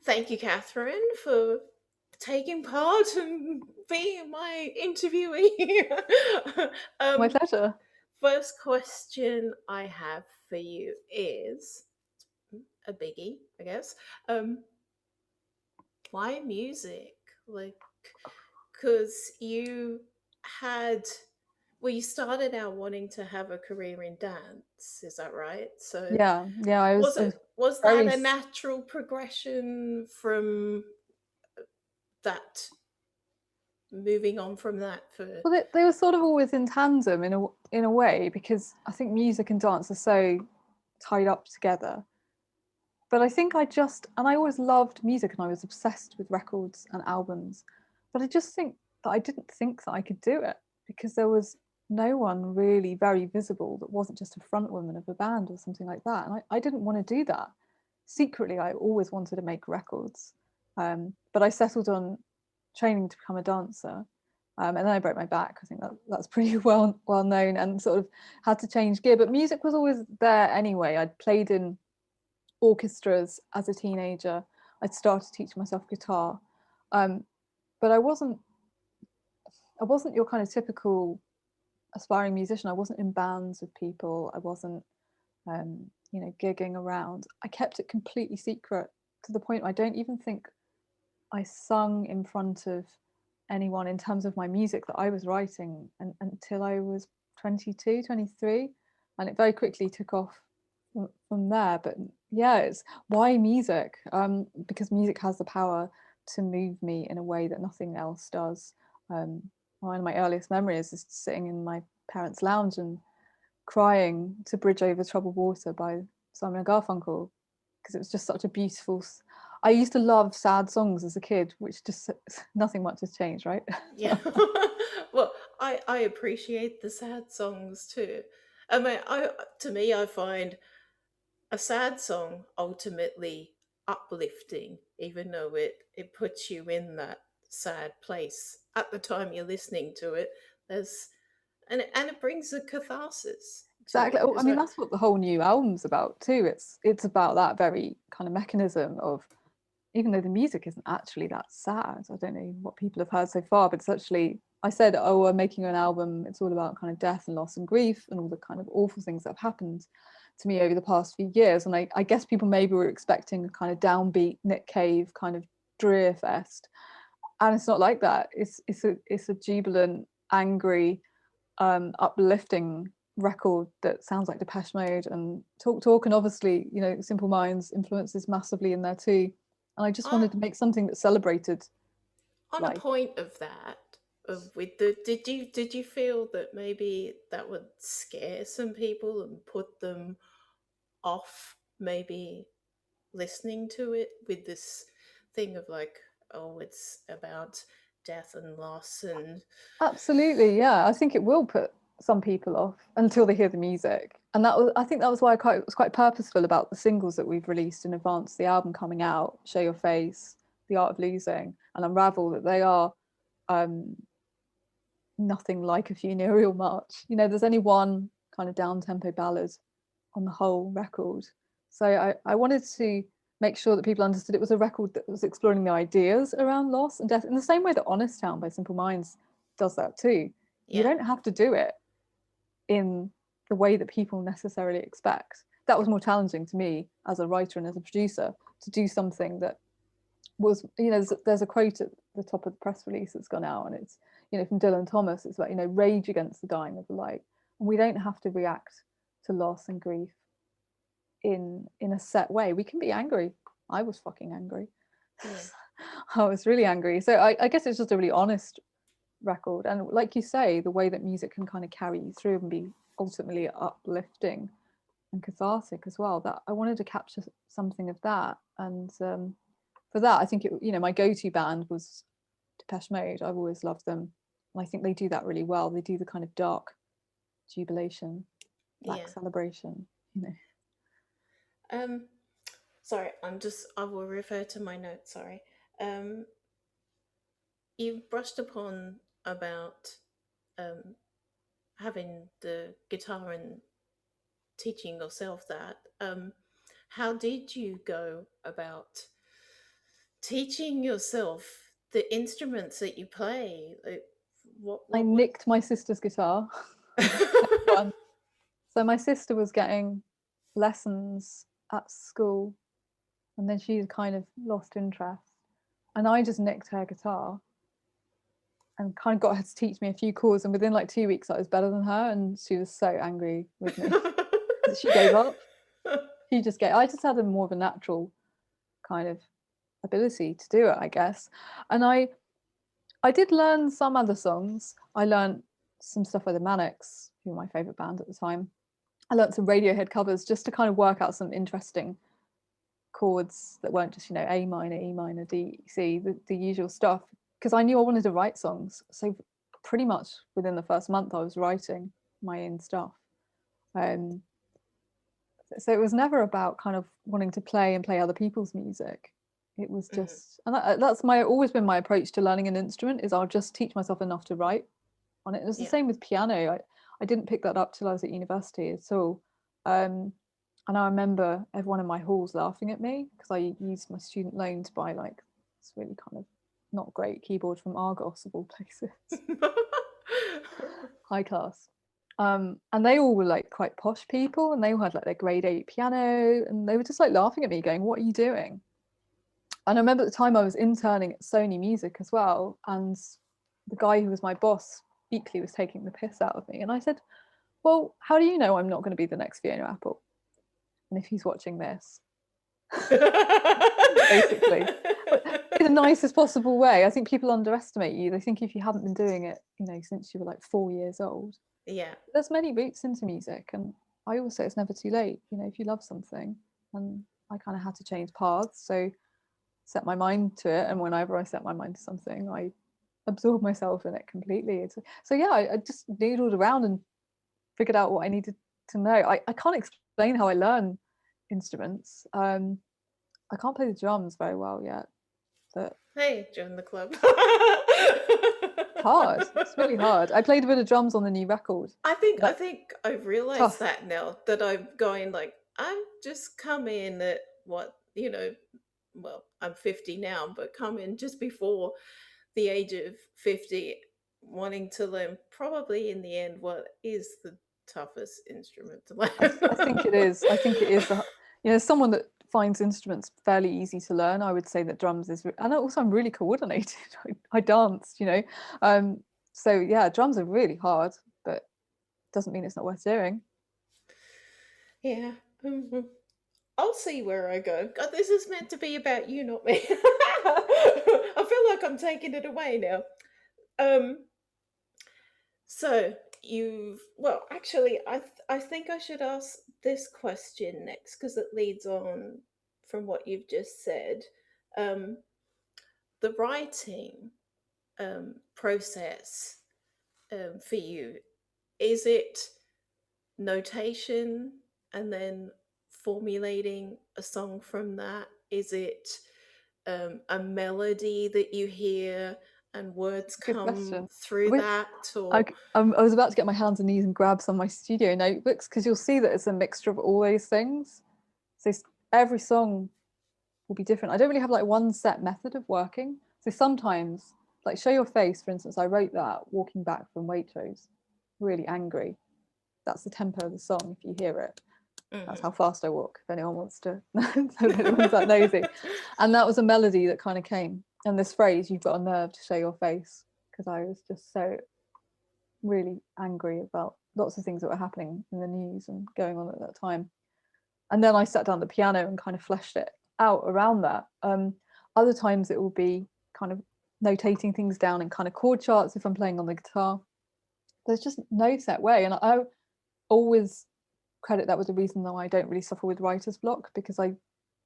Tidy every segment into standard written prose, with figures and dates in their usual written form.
Thank you, Catherine, for taking part and being my interviewee. My um, pleasure. First question I have for you is a biggie, I guess. Um, why music? Like, because had, you started out wanting to have a career in dance, is that right? So, Yeah, yeah. I was, was I it was was that very. a natural progression from that moving on from that for Well, they were sort of always in tandem in a way because I think music and dance are so tied up together. But I think and I always loved music and I was obsessed with records and albums. But I just think that I didn't think that I could do it because there was no one really very visible that wasn't just a front woman of a band or something like that. And I didn't want to do that. Secretly, I always wanted to make records. But I settled on training to become a dancer. And then I broke my back. I think that's pretty well known and sort of had to change gear. But music was always there anyway. I'd played in orchestras as a teenager. I'd started teaching myself guitar, um, but I wasn't your kind of typical aspiring musician. I wasn't in bands with people. I wasn't gigging around. I kept it completely secret to the point I don't even think I sung in front of anyone in terms of my music that I was writing until I was 22, 23, and it very quickly took off from there. But yeah, it's why music? Because music has the power to move me in a way that nothing else does. One of my earliest memories is sitting in my parents' lounge and crying to Bridge Over Troubled Water by Simon and Garfunkel because it was just such a beautiful. I used to love sad songs as a kid, which just nothing much has changed, right? yeah. Well, I appreciate the sad songs too. I mean, I to me I find a sad song ultimately uplifting, even though it puts you in that sad place at the time you're listening to it. There's and it brings a catharsis to Exactly. it Oh, I as mean, well. that's what the whole new album's about too. It's about that very kind of mechanism of, even though the music isn't actually that sad. I don't know what people have heard so far, but it's actually, I said, oh, I'm making an album. It's all about kind of death and loss and grief and all the kind of awful things that have happened to me over the past few years. And I guess people maybe were expecting a kind of downbeat Nick Cave kind of drear fest, and it's not like that. It's a jubilant, angry, uplifting record that sounds like Depeche Mode and Talk, and obviously, Simple Minds influences massively in there too. And I just On wanted to make something that celebrated on a life. point of that, of with the did you feel that maybe that would scare some people and put them off maybe listening to it with this thing of like, oh, it's about death and loss and Absolutely, yeah. I think it will put some people off until they hear the music, and I think that was why I was quite purposeful about the singles that we've released in advance of the album coming out. Show Your Face, The Art of Losing, and Unravel. That they are um, nothing like a funereal march. There's only one kind of down tempo ballad on the whole record. So I wanted to make sure that people understood it was a record that was exploring the ideas around loss and death in the same way that Honest Town by Simple Minds does that too. You yeah. don't have to do it in the way that people necessarily expect. That was more challenging to me as a writer and as a producer, to do something that was, there's a quote at the top of the press release that's gone out, and it's, from Dylan Thomas. It's like, rage against the dying of the light. And we don't have to react to loss and grief in a set way. We can be angry. I was fucking angry. Yeah. I was really angry. So I guess it's just a really honest record. And like you say, the way that music can kind of carry you through and be ultimately uplifting and cathartic as well. That I wanted to capture something of that. And for that, I think my go-to band was Depeche Mode. I've always loved them, and I think they do that really well. They do the kind of dark jubilation, black Yeah. celebration. um Sorry, I will refer to my notes, sorry. um you brushed upon about um having the guitar and teaching yourself that. How did you go about teaching yourself the instruments that you play? Like, I what? nicked my sister's guitar. One. So my sister was getting lessons at school, and then she kind of lost interest, and I just nicked her guitar and kind of got her to teach me a few chords. And within like 2 weeks, I was better than her, and she was so angry with me that she gave up. She just gave. I just had a more of a natural kind of ability to do it, I guess. And I did learn some other songs. I learned some stuff by the Manics, who were my favourite band at the time. I learned some Radiohead covers just to kind of work out some interesting chords that weren't just, A minor, E minor, D, C, the usual stuff. Because I knew I wanted to write songs. So pretty much within the first month, I was writing my own stuff. Um, so it was never about kind of wanting to play and play other people's music. It was Mhm. just, and that's always been my approach to learning an instrument, is I'll just teach myself enough to write on it. And it's the Yeah. same with piano. I didn't pick that up till I was at university at all. And I remember everyone in my halls laughing at me because I used my student loan to buy like this really kind of not great keyboard from Argos of all places, high class. And they all were like quite posh people, and they all had like their grade 8 piano, and they were just like laughing at me, going, "What are you doing?" And I remember at the time I was interning at Sony Music as well, and the guy who was my boss equally was taking the piss out of me. And I said, "Well, how do you know I'm not going to be the next Fiona Apple? And if he's watching this," basically, but in the nicest possible way. I think people underestimate you. They think if you haven't been doing it, since you were like 4 years old, Yeah. there's many routes into music. And I always say it's never too late, if you love something. And I kind of had to change paths. So set my mind to it. And whenever I set my mind to something, I absorb myself in it completely. So yeah, I just noodled around and figured out what I needed to know. I can't explain how I learn instruments. I can't play the drums very well yet, but Hey, join the club. hard. It's really hard. I played a bit of drums on the new record. I That think I've realized tough. that now that I'm going like I'm just come in at well, I'm 50 now, but come in just before the age of 50 wanting to learn probably in the end what is the toughest instrument to I think it learn. is. I think it is. Someone that finds instruments fairly easy to learn, I would say that drums is, and also I'm really coordinated. I danced. Um, so yeah, drums are really hard, but doesn't mean it's not worth doing. Yeah. Mhm. I'll see where I go. God, this is meant to be about you, not me. I feel like I'm taking it away now. Um, so well, actually, I think I should ask this question next because it leads on from what you've just said. Um, the writing process for you, is it notation and then formulating a song from that? Is it a melody that you hear and words Good come question. through I, that? I, Or I was about to get my hands and knees and grab some of my studio notebooks, because you'll see that it's a mixture of all those things. So every song will be different. I don't really have like one set method of working. So sometimes, like Show Your Face, for instance, I wrote that walking back from Waitrose, really angry. That's the tempo of the song if you hear it. That's Mhm. how fast I walk, if anyone wants to, if anyone's that nosy. And that was a melody that kind of came. And this phrase, "you've got a nerve to show your face," because I was just so really angry about lots of things that were happening in the news and going on at that time. And then I sat down at the piano and kind of fleshed it out around that. Other times it will be kind of notating things down in kind of chord charts if I'm playing on the guitar. There's just no set way, and I always credit that with the reason that I don't really suffer with writer's block, because I'm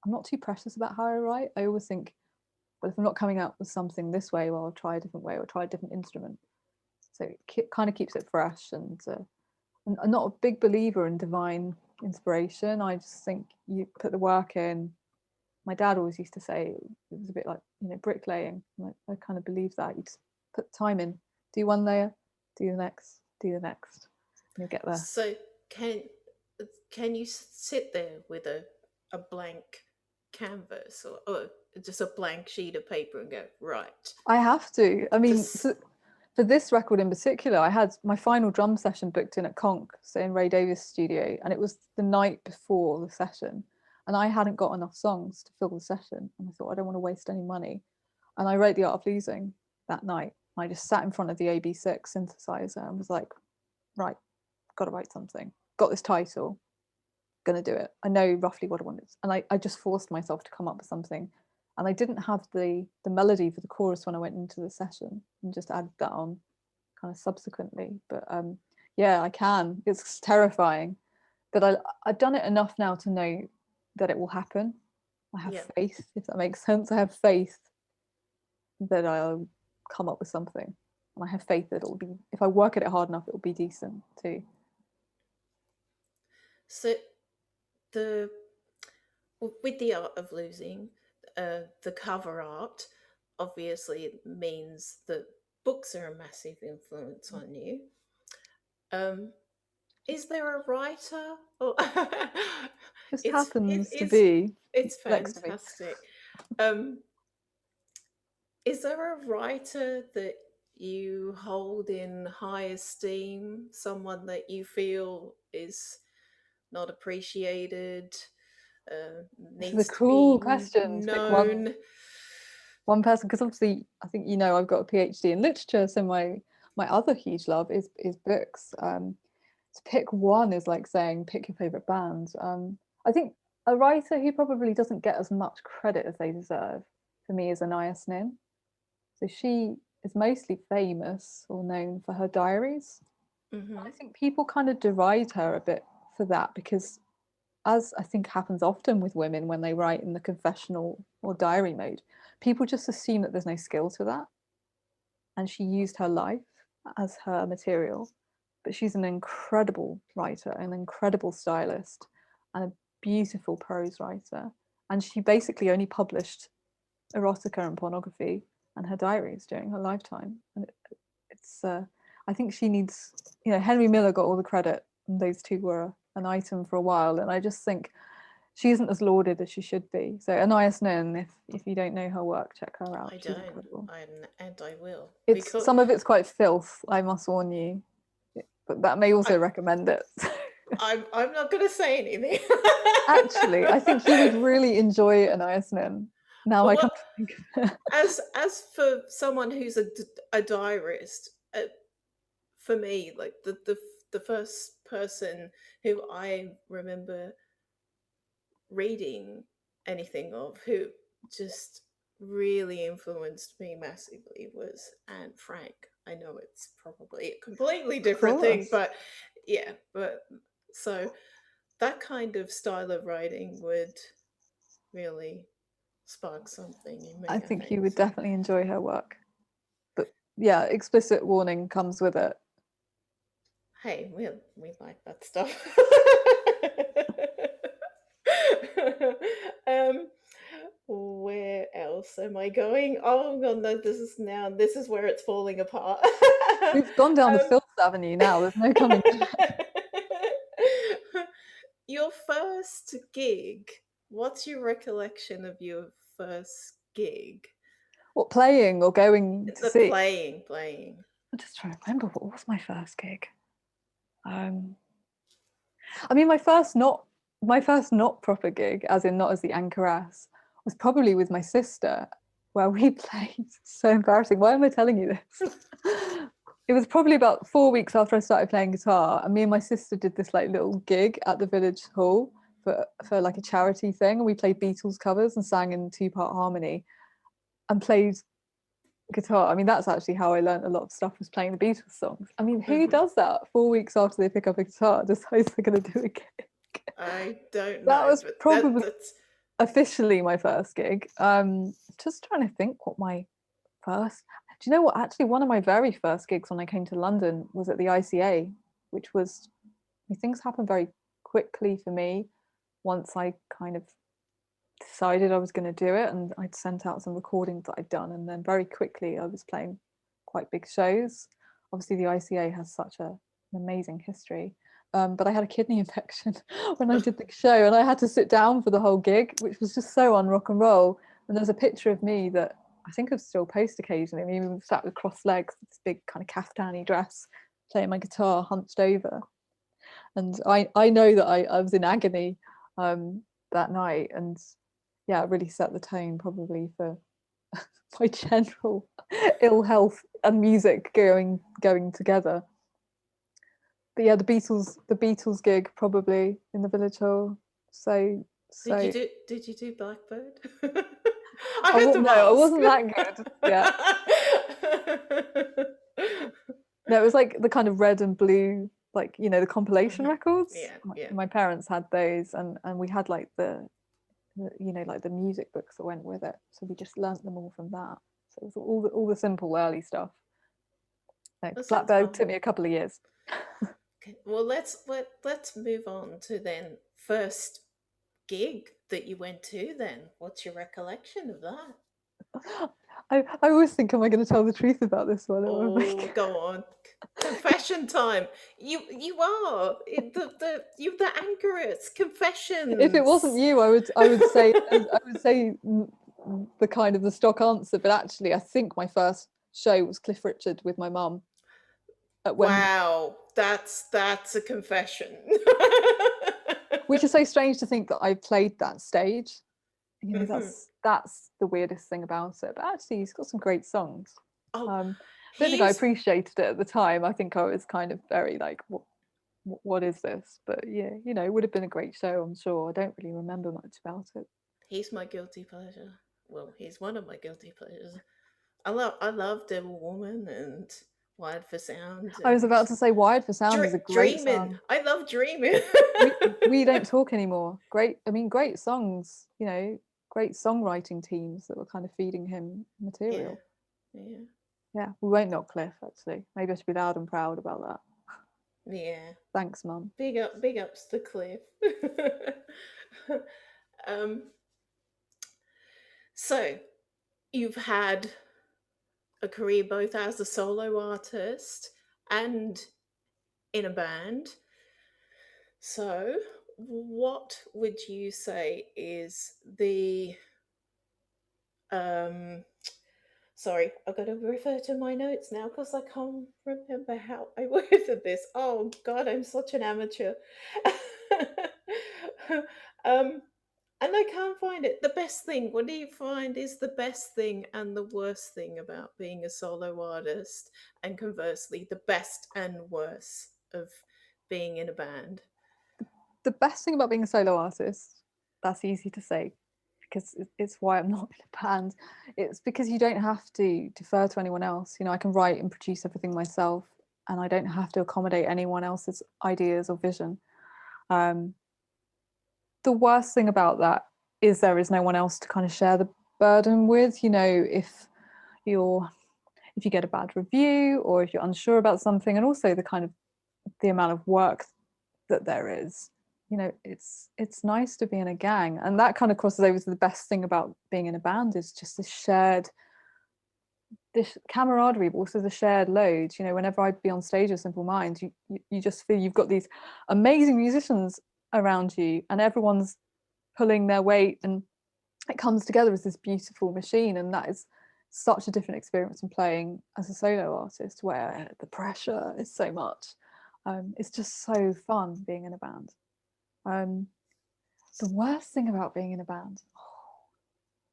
not too precious about how I write. I always think, well, if I'm not coming out with something this way, well, I'll try a different way or try a different instrument. So it kind of keeps it fresh. And I'm not a big believer in divine inspiration. I just think you put the work in. My dad always used to say it was a bit like bricklaying. I kind of believe that you just put time in, do one layer, do the next, do the next, and you'll get there. So can can you sit there with a blank canvas, or just a blank sheet of paper and go, right. I have to. I mean, Just for this record in particular, I had my final drum session booked in at Conk, so in Ray Davies' studio, and it was the night before the session, and I hadn't got enough songs to fill the session, and I thought I don't want to waste any money, and I wrote The Art of Losing that night. I just sat in front of the AB6 synthesizer and was like, right, got to write something. Got this title, gonna do it. I know roughly what I wanted, and I just forced myself to come up with something. And I didn't have the melody for the chorus when I went into the session, and just added that on kind of subsequently. But yeah, I can. It's terrifying, but I've done it enough now to know that it will happen. I have yeah. faith, if that makes sense. I have faith that I'll come up with something, and I have faith that it'll be, if I work at it hard enough, it'll be decent too. So the with the art of losing, the cover art obviously means that books are a massive influence on you. Um, is there a writer? Or Just it's happens to it's be it's next to me. fantastic. Um, is there a writer that you hold in high esteem? Someone that you feel is not appreciated, This is a needs to cruel be question to pick known? one person, because obviously I think I've got a PhD in literature, so my other huge love is books. To pick one is like saying pick your favorite band. I think a writer who probably doesn't get as much credit as they deserve for me is Anaya Snin. So she is mostly famous or known for her diaries. I Mm-hmm. think people kind of deride her a bit for that, because, as I think happens often with women when they write in the confessional or diary mode, people just assume that there's no skill to that. And she used her life as her material. But she's an incredible writer, an incredible stylist, and a beautiful prose writer. And she basically only published erotica and pornography and her diaries during her lifetime. And it's, I think she needs, Henry Miller got all the credit, and those two were an item for a while. And I just think she isn't as lauded as she should be. So Anaya Snin, if you don't know her work, check her out. I She's don't, incredible. and I will, It's because some of it's quite filth, I must warn you, but that may I, also recommend it. I'm not going to say anything. Actually, I think you would really enjoy Anaya Snin. Now I come Well, to think of it. as for someone who's a diarist, for me, like the first person who I remember reading anything of who just really influenced me massively was Anne Frank. I know it's probably a completely Of different thing, course. but yeah, but so that kind of style of writing would really spark something in I me, I think think. you would So, definitely enjoy her work. But yeah, explicit warning comes with it. hey, we like that stuff. um, where else am I going? Oh god, no, this is where it's falling apart. We've gone down the um, filth avenue now. There's no coming back. your first gig. What's your recollection of your first gig? What, playing or going to The see? playing. I'm just trying to remember, what was my first gig. Um, I mean, my first not proper gig, as in not as the Anchoress, was probably with my sister, where we played. So embarrassing. Why am I telling you this? It was probably about 4 weeks after I started playing guitar, and me and my sister did this like little gig at the village hall for like a charity thing. And we played Beatles covers and sang in two-part harmony and played guitar. I mean, that's actually how I learned a lot of stuff, was playing the Beatles songs. I mean, who Mm-hmm. does that 4 weeks after they pick up a guitar, decides they're going to do a gig? I don't That know, was but probably that's officially my first gig. Just trying to think what my first. Do you know what? Actually, one of my very first gigs when I came to London was at the ICA, which was, things happened very quickly for me once I kind of decided I was going to do it, and I'd sent out some recordings that I'd done, and then very quickly I was playing quite big shows. Obviously, the ICA has such an amazing history. But I had a kidney infection when I did the show, and I had to sit down for the whole gig, which was just so un rock and roll. And there's a picture of me that I think I've still post occasionally. I mean, we sat with crossed legs, this big kind of caftani dress, playing my guitar hunched over. And I know that I was in agony that night. And yeah, it really set the tone probably for my general ill health and music going together. But yeah, the Beatles gig probably in the village hall. So so Did you do Blackbird? I had to no, I ask. wasn't that good. Yeah. No, it was like the kind of red and blue, like, the compilation Mhm. records. Yeah, My, yeah. my parents had those, and we had like like the music books that went with it. So we just learnt them all from that. So it was all the simple early stuff. No, That sounds Blackbird fun. took me a couple of years. Okay. Well, let's move on to then first gig that you went to. Then, what's your recollection of that? I always think, am I going to tell the truth about this one? Or am Oh, I... go on. Confession time. You are you the Anchoress. If it wasn't Confessions. you, I would say the kind of the stock answer. But actually, I think my first show was Cliff Richard with my mum at Wembley, Wow, that's a confession. which is so strange to think that I played that stage. Mhm. That's the weirdest thing about it. But actually, he's got some great songs. Oh, I don't think I he's appreciated it at the time. I think I was kind of very like, what is this? But yeah, it would have been a great show, I'm sure. I don't really remember much about it. he's my guilty pleasure. Well, he's one of my guilty pleasures. I love Devil Woman and Wired for Sound I was and about to say Wired for Sound is a great Dreaming. song. I love Dreaming. We don't talk anymore. Great, I mean, great songs. Great songwriting teams that were kind of feeding him Yeah, material. yeah, Yeah, we won't knock Cliff. Actually, maybe I should be loud and proud about that. yeah. Thanks, Mum. Big ups to Cliff. um, so you've had a career both as a solo artist and in a band. So, what would you say is the um sorry, I've got to refer to my notes now because I can't remember how I worded this. Oh god, I'm such an amateur. um and I can't find it. The best thing, what do you find is the best thing and the worst thing about being a solo artist, and conversely, the best and worst of being in a band? The best thing about being a solo artist, that's easy to say because it's why I'm not in a band. It's because you don't have to defer to anyone else. I can write and produce everything myself, and I don't have to accommodate anyone else's ideas or vision. Um, the worst thing about that is there is no one else to kind of share the burden with. You're if you get a bad review or if you're unsure about something, and also the kind of the amount of work that there is, it's nice to be in a gang, and that kind of crosses over to the best thing about being in a band is just this camaraderie, but also the shared load. Whenever I'd be on stage with Simple Minds, you just feel you've got these amazing musicians around you, and everyone's pulling their weight, and it comes together as this beautiful machine. And that is such a different experience from playing as a solo artist, where the pressure is so much. It's just so fun being in a band. Um, the worst thing about being in a band,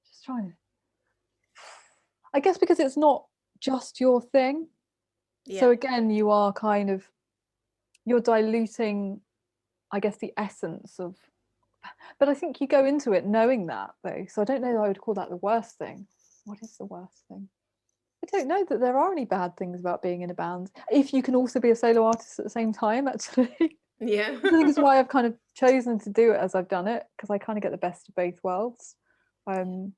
just trying to, I guess, because it's not just your thing. So Yeah. again, you're diluting, I guess, the essence of. But I think you go into it knowing that, though. So I don't know that I would call that the worst thing. What is the worst thing? I don't know that there are any bad things about being in a band. If you can also be a solo artist at the same time, actually. Yeah. I think it's why I've kind of chosen to do it as I've done it, because I kind of get the best of both worlds. Um,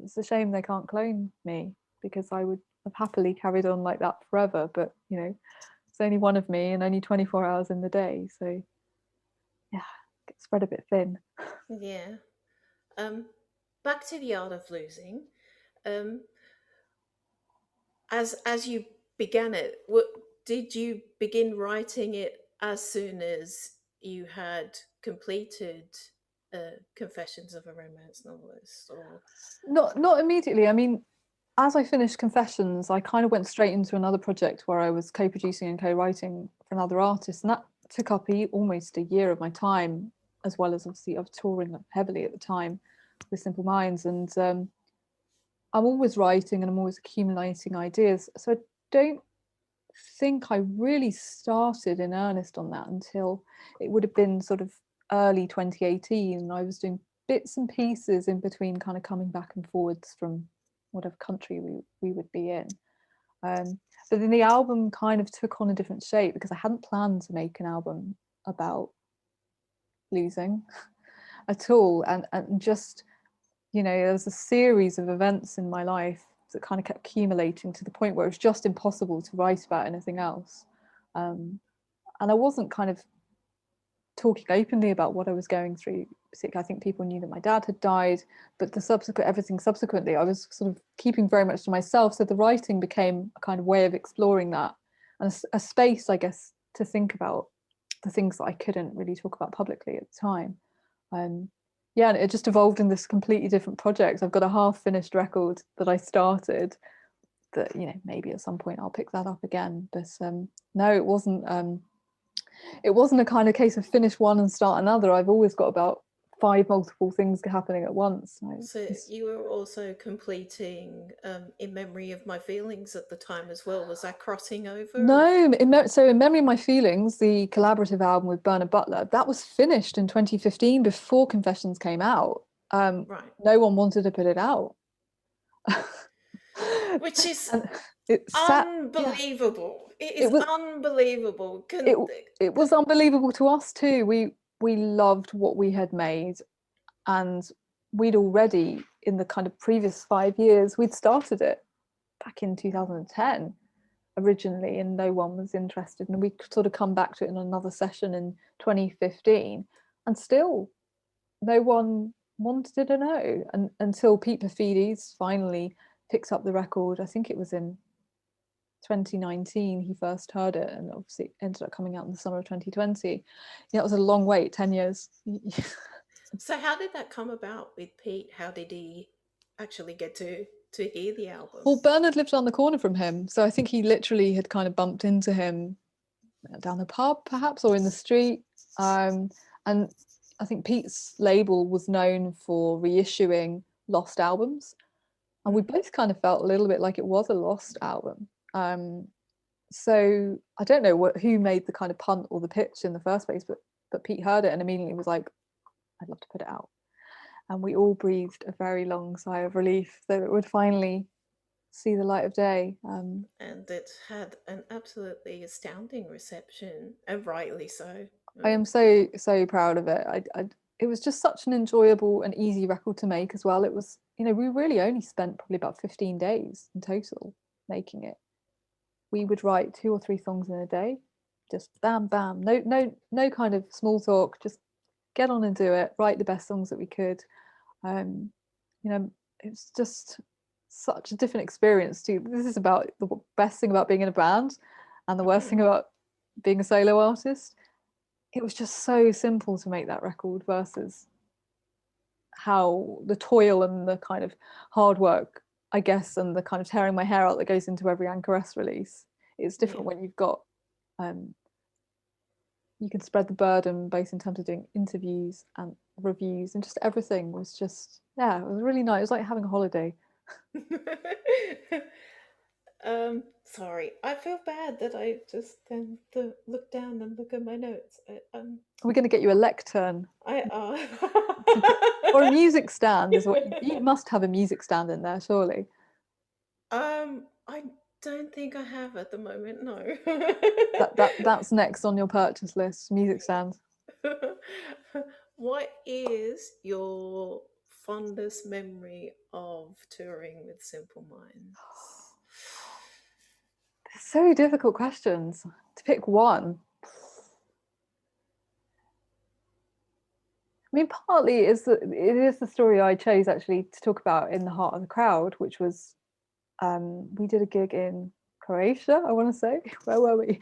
it's a shame they can't clone me, because I would have happily carried on like that forever. But it's only one of me and only 24 hours in the day, so yeah, get spread a bit thin. Yeah. Um, Back to the art of losing. Um, as you began it, did you begin writing it as soon as you had completed Confessions of a Romance Novelist, or Not immediately. I mean, as I finished Confessions, I kind of went straight into another project where I was co-producing and co-writing for another artist, and that took up almost a year of my time, as well as obviously I was touring heavily at the time with Simple Minds, and I'm always writing and I'm always accumulating ideas. So I don't think I really started in earnest on that until it would have been sort of early 2018, and I was doing bits and pieces in between, kind of coming back and forwards from whatever country we would be in. Um, but then the album kind of took on a different shape because I hadn't planned to make an album about losing at all, and just, you know, there was a series of events in my life that kind of kept accumulating to the point where it was just impossible to write about anything else. And I wasn't kind of talking openly about what I was going through. Particularly, I think people knew that my dad had died, but the subsequent everything subsequently, I was sort of keeping very much to myself. So the writing became a kind of way of exploring that, and a space, I guess, to think about the things that I couldn't really talk about publicly at the time. Yeah, and it just evolved in this completely different project. I've got a half-finished record that I started that, you know, maybe at some point I'll pick that up again. But no, it wasn't. It wasn't a kind of case of finish one and start another. I've always got about 5 multiple things happening at once. so you were also completing In Memory of My Feelings at the time as well. Was that crossing over? No, so in Memory of My Feelings, the collaborative album with Bernard Butler, that was finished in 2015 before Confessions came out. Right. No one wanted to put it out. Which is And it sat, yeah, unbelievable. It it is was unbelievable. it it was unbelievable to us too. We loved what we had made, and we'd already, in the kind of previous 5 years, we'd started it back in 2010 originally, and no one was interested, and we sort of come back to it in another session in 2015, and still no one wanted to know, and until Pete Perfides finally picked up the record. I think it was in 2019 he first heard it, and obviously it ended up coming out in the summer of 2020. Yeah, it was a long wait, 10 years. So how did that come about with Pete? How did he actually get to hear the album? Well, Bernard lived on the corner from him, so I think he literally had kind of bumped into him down the pub perhaps, or in the street. And I think Pete's label was known for reissuing lost albums, and we both kind of felt a little bit like it was a lost album. So I don't know who made the kind of punt or the pitch in the first place, but Pete heard it and immediately was like, I'd love to put it out. And we all breathed a very long sigh of relief that it would finally see the light of day. And it had an absolutely astounding reception, and rightly so. I am so proud of it. It was just such an enjoyable and easy record to make as well. It was, you know, we really only spent probably about 15 days in total making it. We would write 2 or 3 songs in a day, just bam bam, no kind of small talk, just get on and do it, write the best songs that we could. You know, it's just such a different experience too. This is about the best thing about being in a band and the worst thing about being a solo artist. It was just so simple to make that record versus how the toil and the kind of hard work, I guess, and the kind of tearing my hair out that goes into every Anchoress release. It's different Yeah. when you've got you can spread the burden both in terms of doing interviews and reviews, and just everything was just, yeah, it was really nice. It was like having a holiday. Sorry, I feel bad that I just tend to look down and look at my notes. We're going to get you a lectern I or a music stand is what you must have a music stand in there, surely. I don't think I have at the moment. No. That's next on your purchase list, music stand. What is your fondest memory of touring with Simple Minds? So difficult questions to pick one. I mean, partly it is the story I chose actually to talk about in the heart of the crowd, which was we did a gig in Croatia. I want to say, where were we?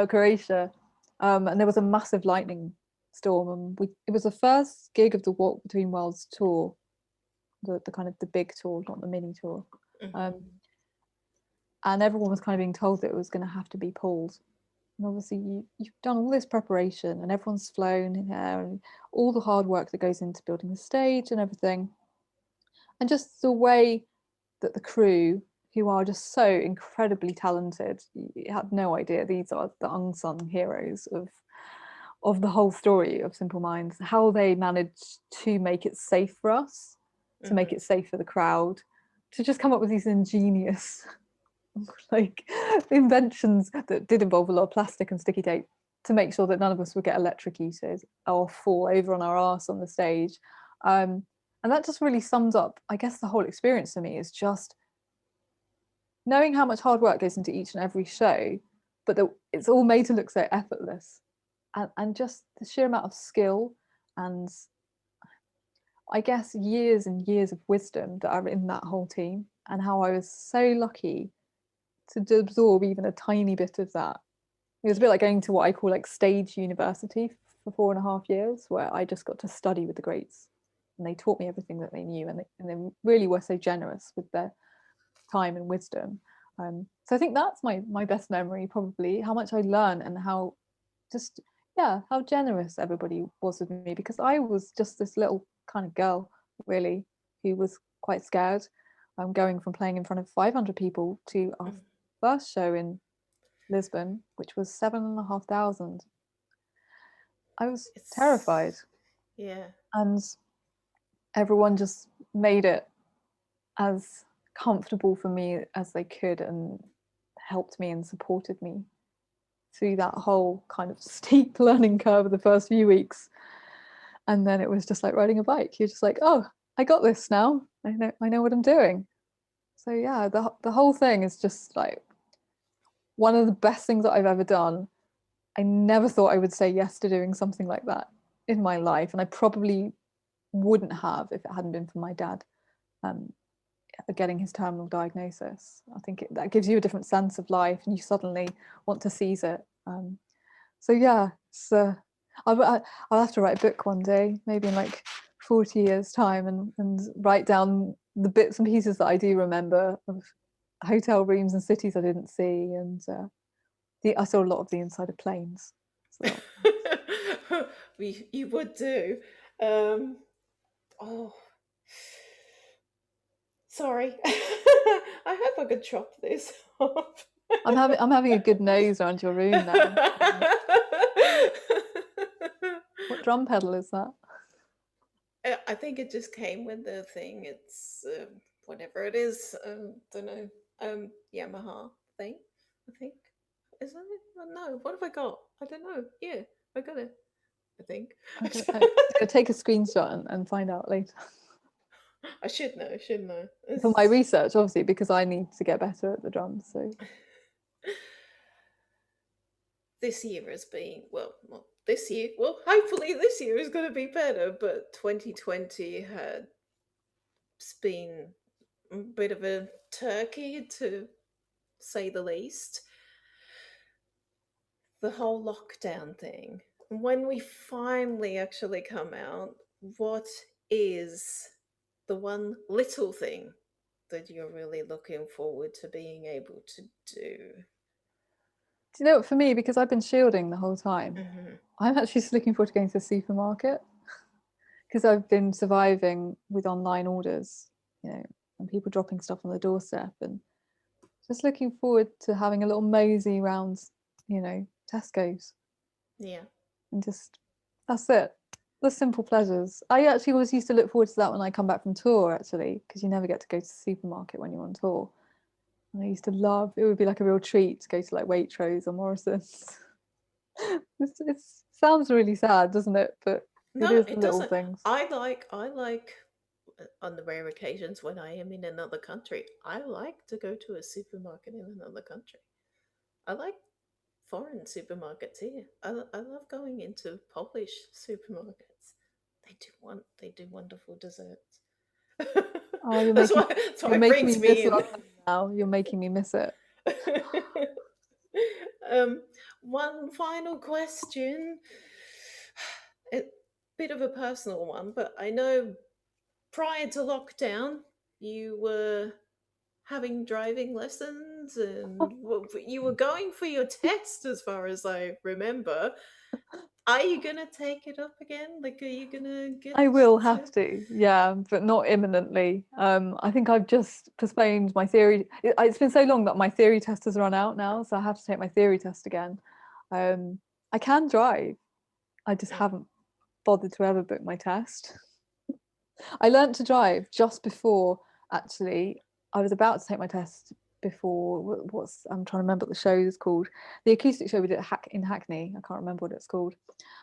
Croatia, and there was a massive lightning storm, and it was the first gig of the Walk Between Worlds tour, the kind of the big tour, not the mini tour. Mm-hmm. And everyone was kind of being told that it was going to have to be pulled. And obviously you've done all this preparation and everyone's flown in here and all the hard work that goes into building the stage and everything. And just the way that the crew, who are just so incredibly talented, you have no idea, these are the unsung heroes of the whole story of Simple Minds, how they managed to make it safe for us, to make Mm-hmm. it safe for the crowd, to just come up with these ingenious like inventions that did involve a lot of plastic and sticky tape to make sure that none of us would get electrocuted or fall over on our arse on the stage. And that just really sums up, I guess, the whole experience for me is just knowing how much hard work goes into each and every show, but that it's all made to look so effortless. And just the sheer amount of skill and I guess years and years of wisdom that are in that whole team, and how I was so lucky to absorb even a tiny bit of that. It was a bit like going to what I call like stage university for 4.5 years, where I just got to study with the greats, and they taught me everything that they knew, and they really were so generous with their time and wisdom. So I think that's my best memory, probably how much I learned and how just how generous everybody was with me, because I was just this little kind of girl really who was quite scared. Going from playing in front of 500 people to our Mm-hmm. first show in Lisbon, which was 7,500. I was terrified, It's yeah. and everyone just made it as comfortable for me as they could and helped me and supported me through that whole kind of steep learning curve of the first few weeks. And then it was just like riding a bike. You're just like, oh, I got this now. I know what I'm doing. So yeah, the whole thing is just like one of the best things that I've ever done. I never thought I would say yes to doing something like that in my life, and I probably wouldn't have if it hadn't been for my dad um, getting his terminal diagnosis. I think that gives you a different sense of life, and you suddenly want to seize it. So yeah, I'll have to write a book one day, maybe in like 40 years' time, and write down the bits and pieces that I do remember of hotel rooms and cities I didn't see, and I saw a lot of the inside of planes. So You would do. Um, oh, sorry. I hope I could chop this off. I'm having a good nose around your room now. What drum pedal is that? I think it just came with the thing. It's whatever it is. Don't know. Yamaha thing. I think. Isn't it? Oh, no. What have I got? I don't know. Yeah, I got it. I think. I'm gonna take a screenshot and find out later. I should know, shouldn't I? For my It's, research, obviously, because I need to get better at the drums. So this year has been, well, not this year. Well, hopefully this year is going to be better, but 2020 had been a bit of a turkey, to say the least. The whole lockdown thing. When we finally actually come out, what is the one little thing that you're really looking forward to being able to do? do you know what, for me, because I've been shielding the whole time, Hmm. I'm actually just looking forward to going to the supermarket, because I've been surviving with online orders, and people dropping stuff on the doorstep, and just looking forward to having a little mosey around, Tesco's, Yeah. and just that's it. The simple pleasures. I actually always used to look forward to that when I come back from tour, actually, because you never get to go to the supermarket when you're on tour. And I used to love it. Would be like a real treat to go to like Waitrose or Morrison's. It sounds really sad, doesn't it? But it No, is the it little doesn't. things. I like on the rare occasions when I am in another country, I like to go to a supermarket in another country. I like foreign supermarkets here. I love going into Polish supermarkets. They do wonderful desserts. Oh, That's why you're it making brings me miss me in. London now. You're making me miss it. um, one final question. a bit of a personal one, but I know prior to lockdown, you were having driving lessons and you were going for your test, as far as I remember. Are you gonna take it up again? Like, are you gonna get I will have to? to, yeah, but not imminently. I think I've just postponed my theory. It's been so long that my theory test has run out now, so I have to take my theory test again. Um, I can drive. I just Mm. haven't bothered to ever book my test. I learnt to drive just before, actually. I was about to take my test before. What's I'm trying to remember what the show is called. The acoustic show we did at in Hackney. I can't remember what it's called.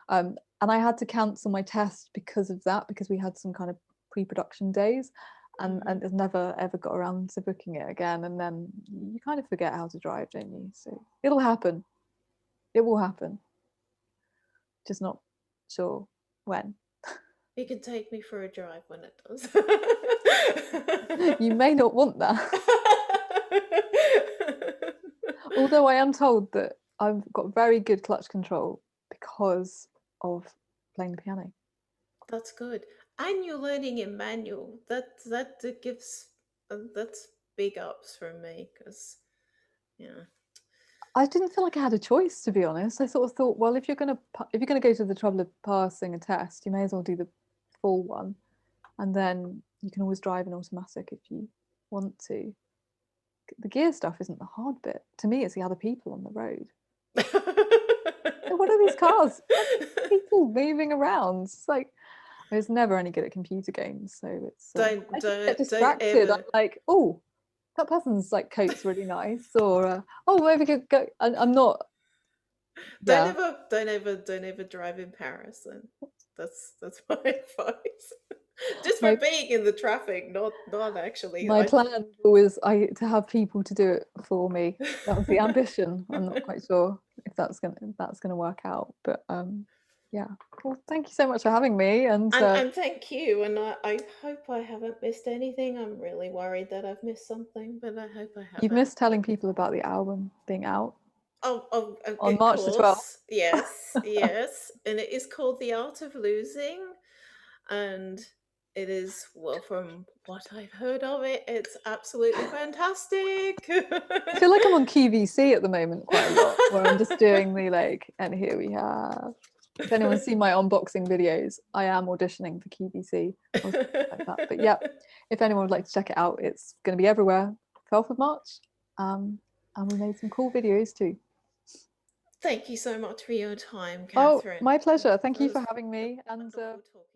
And I had to cancel my test because of that, because we had some kind of pre-production days, and Mhm. I've never ever got around to booking it again. And then you kind of forget how to drive, don't you? So it'll happen. It will happen. Just not sure when. You can take me for a drive when it does. You may not want that. Although I am told that I've got very good clutch control because of playing the piano. That's good. And you're learning in manual. That gives that's big ups from me because yeah. I didn't feel like I had a choice, to be honest. I sort of thought, well, if you're gonna go to the trouble of passing a test, you may as well do the full one, and then you can always drive an automatic if you want to. The gear stuff isn't the hard bit. To me, it's the other people on the road. What are these cars? What are these people moving around? It's like I was never any good at computer games, so don't I just get don't distracted. I'm ever like, oh, that person's like coat's really nice, or oh, maybe we could go. I'm not. Yeah, don't ever drive in Paris then. That's my advice. Just for my being in the traffic, not actually. my plan was I to have people to do it for me. That was the ambition. I'm not quite sure if that's gonna work out, but yeah. Well, thank you so much for having me, and And thank you. And I hope I haven't missed anything. I'm really worried that I've missed something, but I hope I you've haven't. missed telling people about the album being out Oh, on of March the 12th. course. Yes, yes. And it is called The Art of Losing. And it is, well, from what I've heard of it, it's absolutely fantastic. I feel like I'm on QVC at the moment quite a lot, where I'm just doing the like, and here we have. If anyone's seen my unboxing videos, I am auditioning for QVC or something like that. But yeah, if anyone would like to check it out, it's going to be everywhere, 12th of March. And we made some cool videos too. Thank you so much for your time, Oh, Catherine. my pleasure. Thank It you was for having me. And wonderful talking.